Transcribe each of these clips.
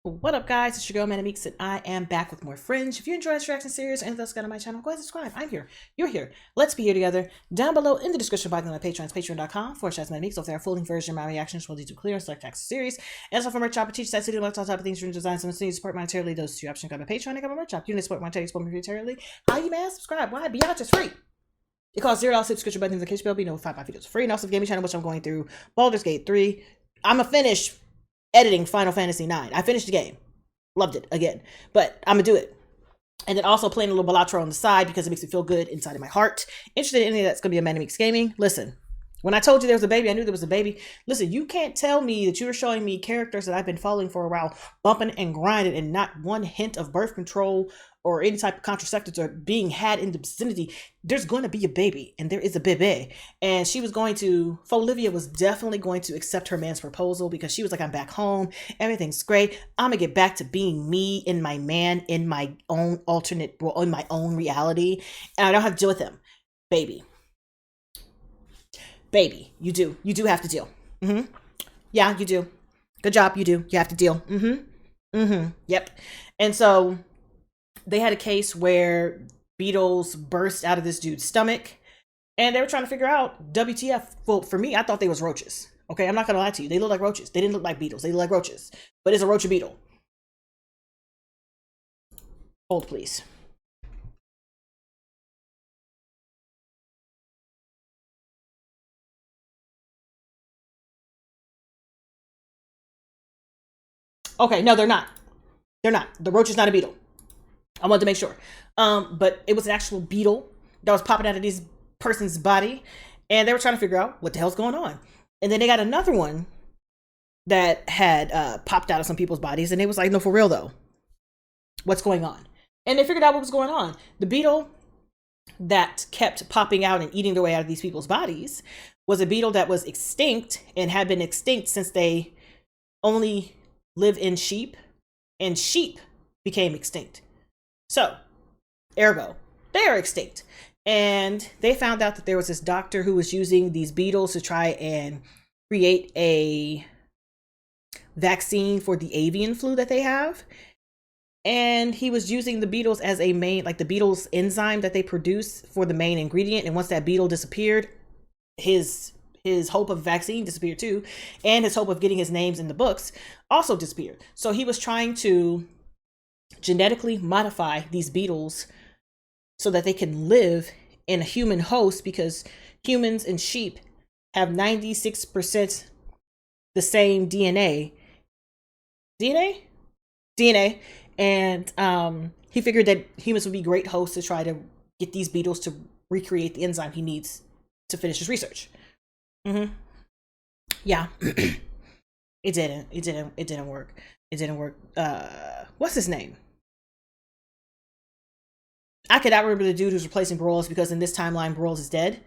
What up, guys? It's your girl ManicMeeks, and I am back with more Fringe. If you enjoy this reaction series or anything else got on my channel, go ahead and subscribe. I'm here. You're here. Let's be here together. Down below in the description box on my Patreon, patreon.com/ManicMeeks. So if there are full version of my reactions, we'll do clear and select text series. And so for merch shop, I teach that city like all type of things, Fringe designs, and you support monetarily. Those two options got my Patreon. I got my merch shop. You need to support monetarily. How you mad? Subscribe. Why? Beyond just free. It costs $0 subscription button in case you'll be notified by videos free. And also, gaming channel, which I'm going through Baldur's Gate 3. I'm a finish editing Final Fantasy IX. I finished the game. Loved it again, but I'm gonna do it. And then also playing a little Balatro on the side because it makes me feel good inside of my heart. Interested in any of that's gonna be a ManicMeeks gaming. Listen, when I told you there was a baby, I knew there was a baby. Listen, you can't tell me that you were showing me characters that I've been following for a while, bumping and grinding, and not one hint of birth control or any type of contraceptives are being had in the vicinity. There's going to be a baby, and there is a baby. And she was going to, Folivia was definitely going to accept her man's proposal because she was like, I'm back home. Everything's great. I'm going to get back to being me in my man, in my own alternate, in my own reality. And I don't have to deal with him. Baby. Baby, you do. You do have to deal. Yeah, you do. Good job, you do. You have to deal. Yep. And so they had a case where beetles burst out of this dude's stomach, and they were trying to figure out WTF. Well, for me, I thought they was roaches. Okay, I'm not gonna lie to you. They look like roaches. They didn't look like beetles. They look like roaches. But it's a roach beetle. Hold, please. Okay, no, they're not. They're not. The roach is not a beetle. I wanted to make sure. But it was an actual beetle that was popping out of this person's body, and they were trying to figure out what the hell's going on. And then they got another one that had popped out of some people's bodies, and they was like, no, for real though, what's going on? And they figured out what was going on. The beetle that kept popping out and eating their way out of these people's bodies was a beetle that was extinct and had been extinct since they only live in sheep, and sheep became extinct. So, ergo, they are extinct. And they found out that there was this doctor who was using these beetles to try and create a vaccine for the avian flu that they have. And he was using the beetles as a main, like the beetles enzyme that they produce for the main ingredient. And once that beetle disappeared, his hope of vaccine disappeared too. And his hope of getting his names in the books also disappeared. So he was trying to genetically modify these beetles so that they can live in a human host, because humans and sheep have 96% the same DNA. And he figured that humans would be great hosts to try to get these beetles to recreate the enzyme he needs to finish his research. Yeah. It didn't work. What's his name? I cannot remember the dude who's replacing Broyles, because in this timeline, Broyles is dead.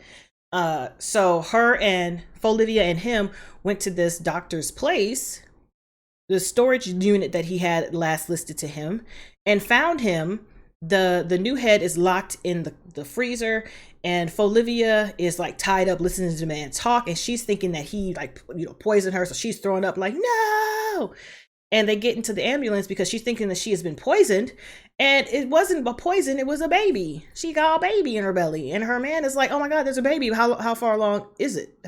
So her and Folivia and him went to this doctor's place, the storage unit that he had last listed to him, and found him. The new head is locked in the freezer, and Folivia is like tied up listening to the man talk, and she's thinking that he poisoned her, so she's throwing up like, no. And they get into the ambulance because she's thinking that she has been poisoned, and it wasn't a poison, it was a baby. She got a baby in her belly, and her man is like, oh my god, there's a baby. How far along is it?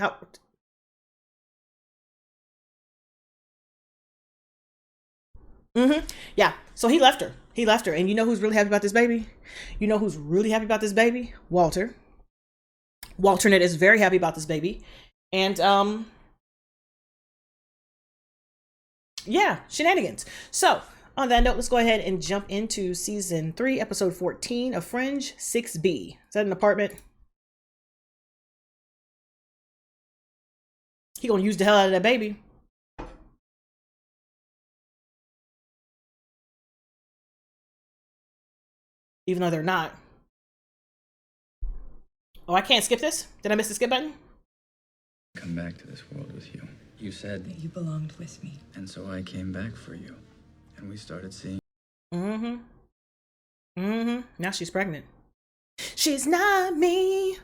Yeah, so he left her. And you know who's really happy about this baby? You know who's really happy about this baby? Walter. Walternet is very happy about this baby. And yeah, shenanigans. So on that note, let's go ahead and jump into season 3, episode 14 of Fringe 6B. Is that an apartment? He gonna use the hell out of that baby. Even though they're not. Oh, I can't skip this? Did I miss the skip button? Come back to this world with you. You said that you belonged with me. And so I came back for you. And we started seeing. Now she's pregnant. She's not me.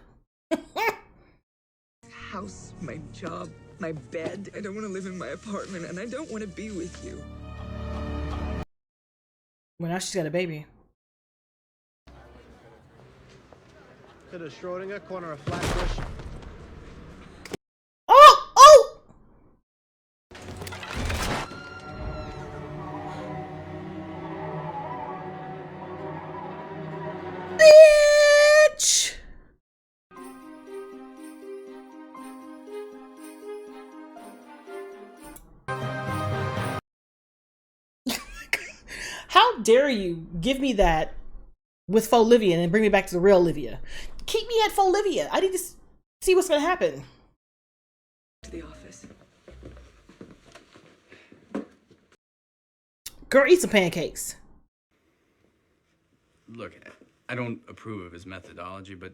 House, my job, my bed. I don't want to live in my apartment, and I don't want to be with you. Well, now she's got a baby. To the Schrodinger, corner of Flatbush. Oh! Oh! Bitch! How dare you give me that with faux Livia and then bring me back to the real Livia? Keep me at faux Livia. I need to see what's gonna happen. To the office. Girl, eat some pancakes. Look, I don't approve of his methodology, but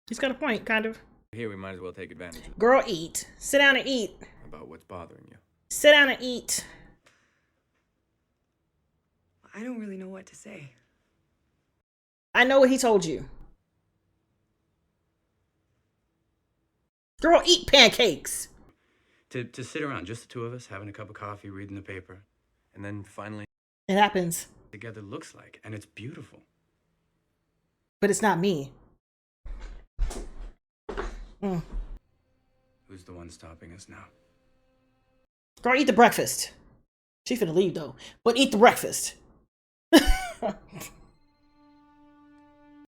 He's got a point, kind of. Here, we might as well take advantage of it. Girl, eat. Sit down and eat. About what's bothering you. Sit down and eat. I don't really know what to say. I know what he told you. Girl, eat pancakes. to sit around, just the two of us, having a cup of coffee, reading the paper, And then finally, It happens. together looks like, and it's beautiful. But it's not me. Who's the one stopping us now? Girl, eat the breakfast. She finna leave though. But eat the breakfast.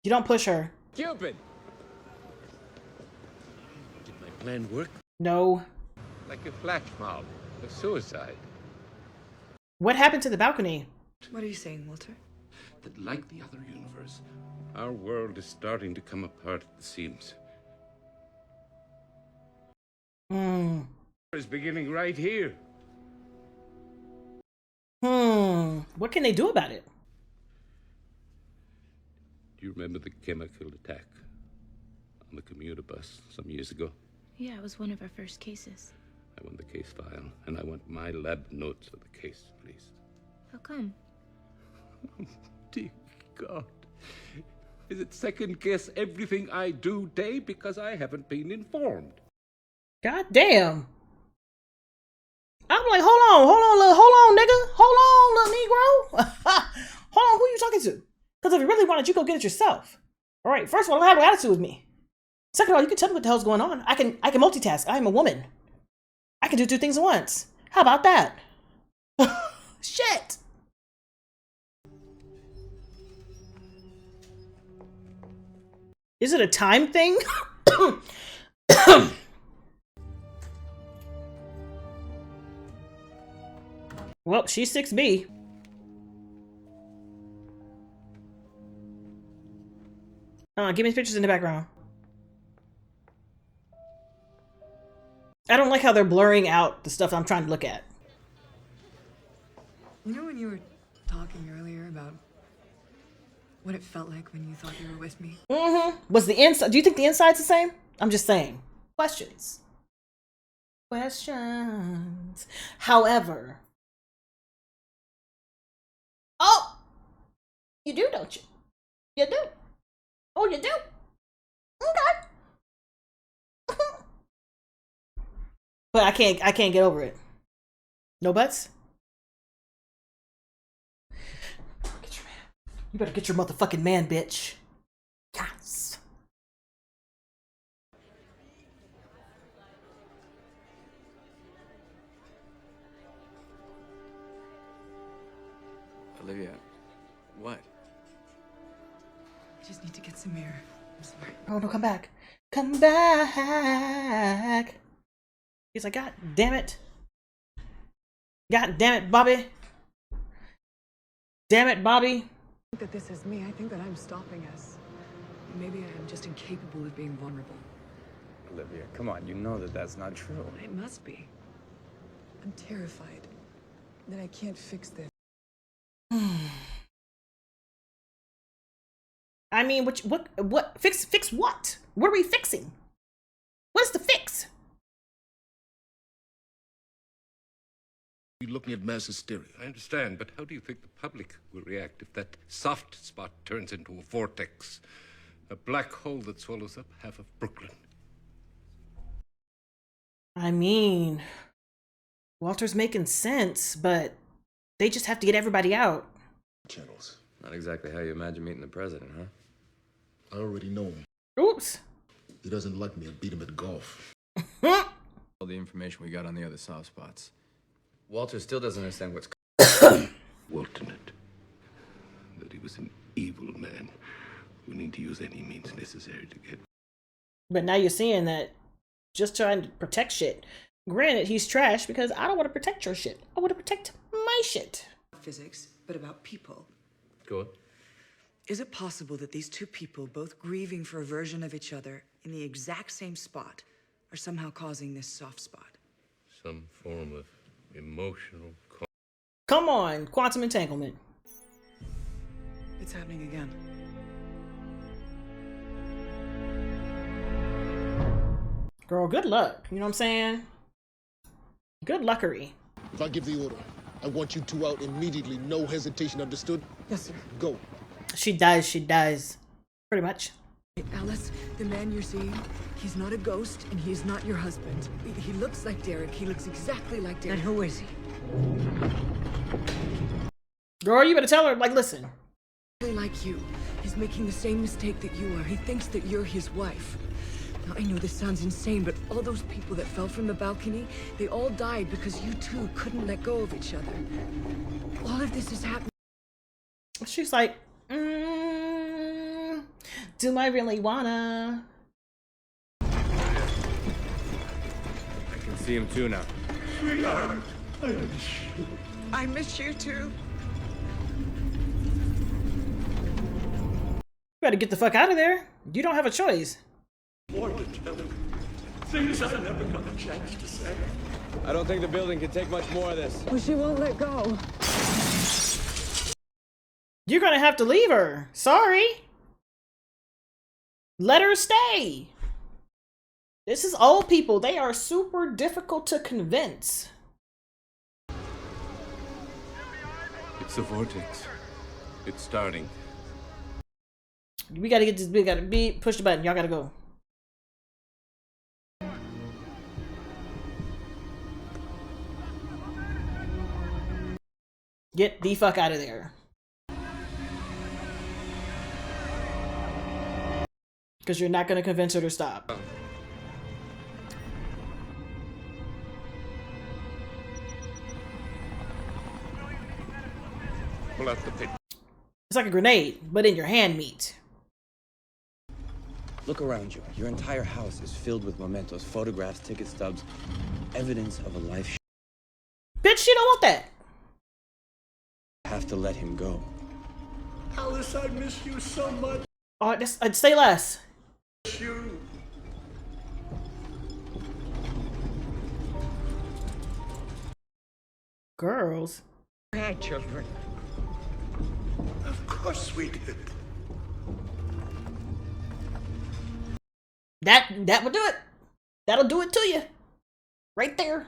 You don't push her. Cupid! Did my plan work? No. Like a flash mob, a suicide. What happened to the balcony? What are you saying, Walter? That, like the other universe, our world is starting to come apart at the seams. It's beginning right here. What can they do about it? Do you remember the chemical attack on the commuter bus some years ago? Yeah, it was one of our first cases. I want the case file, and I want my lab notes of the case, please. How come? Dear God. Is it second guess everything I do, Dave, because I haven't been informed? God damn. I'm like, hold on, nigga. Hold on, little Negro. Hold on, who you talking to? Because if you really wanted, you go get it yourself. All right, first of all, don't have an attitude with me. Second of all, you can tell me what the hell's going on. I can multitask. I am a woman. I can do two things at once. How about that? Shit. Is it a time thing? Well, she's 6B. Give me pictures in the background. I don't like how they're blurring out the stuff I'm trying to look at. You know when you were talking earlier about what it felt like when you thought you were with me? Was the inside? Do you think the inside's the same? I'm just saying. Questions. Questions. However. Oh! You do, don't you? You do. Oh, you do? Okay. But I can't get over it. No buts? Get your man. You better get your motherfucking man, bitch. Yes. Olivia, what? I just need to get some air. I'm sorry. Oh no, come back. Come back. He's like, God damn it. God damn it, Bobby. Damn it, Bobby. I think that this is me. I think that I'm stopping us. Maybe I am just incapable of being vulnerable. Olivia, come on, you know that that's not true. It must be. I'm terrified that I can't fix this. I mean, what fix what? What are we fixing? What is the fix? You're looking at mass hysteria. I understand, but how do you think the public will react if that soft spot turns into a vortex? A black hole that swallows up half of Brooklyn. I mean, Walter's making sense, but they just have to get everybody out. channels. Not exactly how you imagine meeting the president, huh? I already know him. Oops. He doesn't like me. I beat him at golf. All the information we got on the other soft spots. Walter still doesn't understand what's... Walter, that he was an evil man who need to use any means necessary to get. But now you're seeing that just trying to protect shit. Granted, he's trash because I don't want to protect your shit. I want to protect my shit. Physics, but about people. Go on. Is it possible that these two people, both grieving for a version of each other in the exact same spot, are somehow causing this soft spot? Some form of emotional. Come on, quantum entanglement. It's happening again. Girl, good luck. You know what I'm saying? Good luckery. If I give the order, I want you two out immediately. No hesitation, understood? Yes, sir. Go. She does. Pretty much. Alice, the man you're seeing, he's not a ghost and he's not your husband. He looks like Derek. He looks exactly like Derek. And who is he? Girl, you better tell her, like, listen. Like you. He's making the same mistake that you are. He thinks that you're his wife. Now, I know this sounds insane, but all those people that fell from the balcony, they all died because you two couldn't let go of each other. All of this is happening. She's like, do I really wanna? I can see him too now. I miss you too. You better get the fuck out of there. You don't have a choice. Things I never got a chance to say. I don't think the building can take much more of this. Well, she won't let go. You're gonna have to leave her. Sorry. Let her stay. This is old people. They are super difficult to convince. It's the vortex. It's starting. We gotta get this. We gotta push the button. Y'all gotta go. Get the fuck out of there. Because you're not gonna convince her to stop. Pull out the pit. It's like a grenade, but in your hand meat. Look around you. Your entire house is filled with mementos, photographs, ticket stubs, evidence of a life. Bitch, you don't want that. Have to let him go. Alice, I miss you so much. Oh, I'd say less. You. Girls. We had children. Of course we did. That will do it. That'll do it to you. Right there.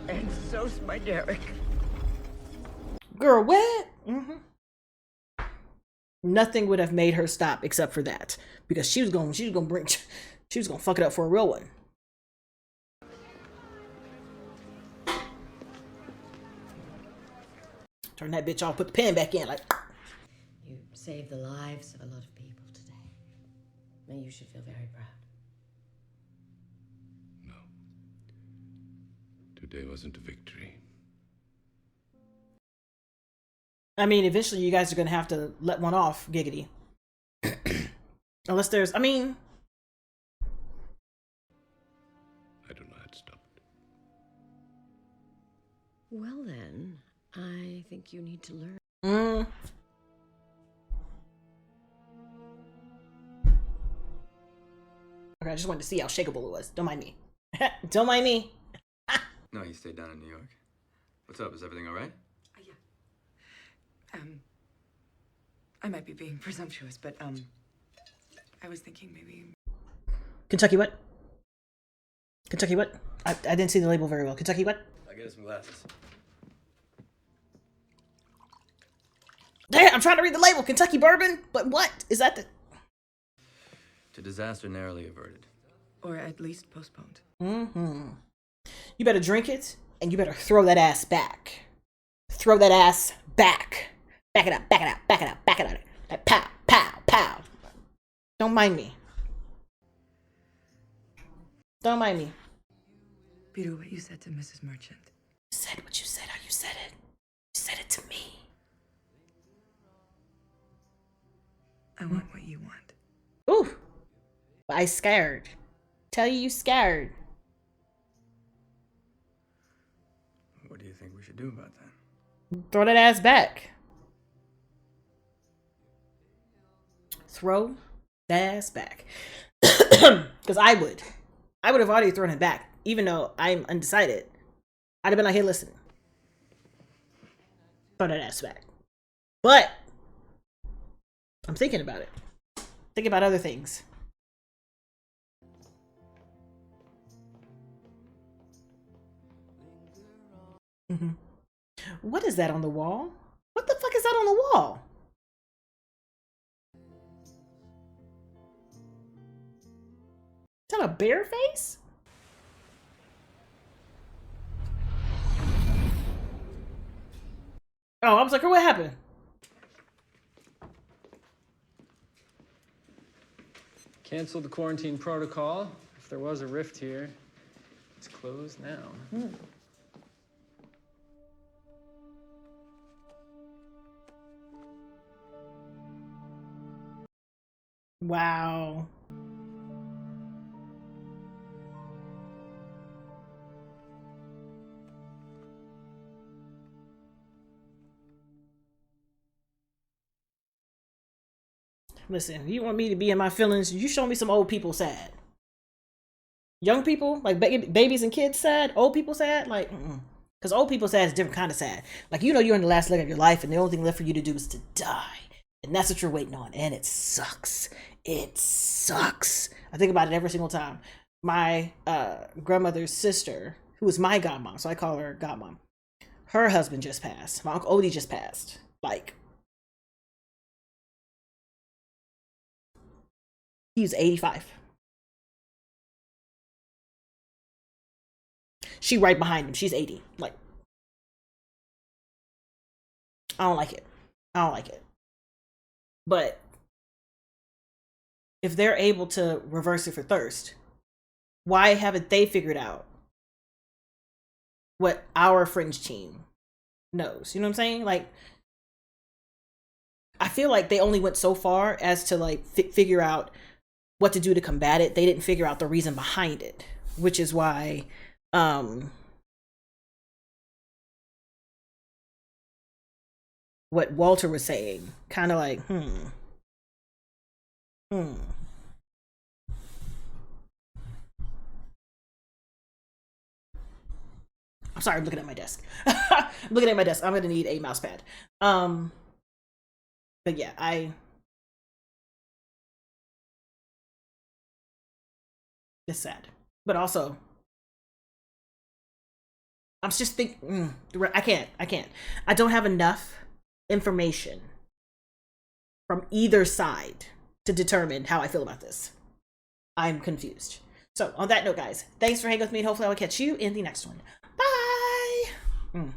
And so's my Derek. Girl, what? Nothing would have made her stop except for that. Because she was gonna fuck it up for a real one. Turn that bitch off, put the pen back in, like. You saved the lives of a lot of people today. And you should feel very proud. No. Today wasn't a victory. I mean, eventually you guys are gonna have to let one off, giggity. Unless there's, I mean. I don't know how to stop it. Well then, I think you need to learn. Okay, I just wanted to see how shakeable it was. Don't mind me. Don't mind me. No, you stayed down in New York. What's up? Is everything all right? Yeah. I might be being presumptuous, but, I was thinking maybe... Kentucky what? Kentucky what? I didn't see the label very well. Kentucky what? I'll get us some glasses. Damn, I'm trying to read the label. Kentucky bourbon? But what? Is that the... To disaster narrowly averted. Or at least postponed. You better drink it and you better throw that ass back. Throw that ass back. Back it up, back it up, back it up, back it up. Like pow, pow, pow. Don't mind me. Don't mind me. Peter, what you said to Mrs. Merchant. You said what you said, how you said it. You said it to me. I want what you want. Ooh. I scared. Tell you scared. What do you think we should do about that? Throw that ass back. Throw that ass back. Because I would have already thrown it back, even though I'm undecided. I'd have been like, hey, listen. Throw that ass back. But I'm thinking about it. Thinking about other things. What is that on the wall? What the fuck is that on the wall? Is that a bear face? Oh, I was like, oh, what happened? Cancel the quarantine protocol. If there was a rift here, it's closed now. Wow. Listen, you want me to be in my feelings, you show me some old people sad. Young people, like babies and kids sad, old people sad, like, because old people sad is a different kind of sad. Like, you know you're in the last leg of your life and the only thing left for you to do is to die. And that's what you're waiting on. And it sucks. It sucks. I think about it every single time. My grandmother's sister, who was my godmom, so I call her godmom, her husband just passed. My Uncle Odie just passed. Like, he was 85. She right behind him. She's 80. Like, I don't like it. I don't like it. But if they're able to reverse it for thirst, why haven't they figured out what our Fringe team knows? You know what I'm saying? Like, I feel like they only went so far as to like figure out what to do to combat it. They didn't figure out the reason behind it, which is why what Walter was saying, kind of like, I'm sorry, I'm looking at my desk. I'm looking at my desk. I'm gonna need a mouse pad. But yeah, it's sad. But also, I'm just thinking, I can't. I don't have enough information from either side to determine how I feel about this. I'm confused. So on that note, guys, thanks for hanging with me, and hopefully I will catch you in the next one. Bye.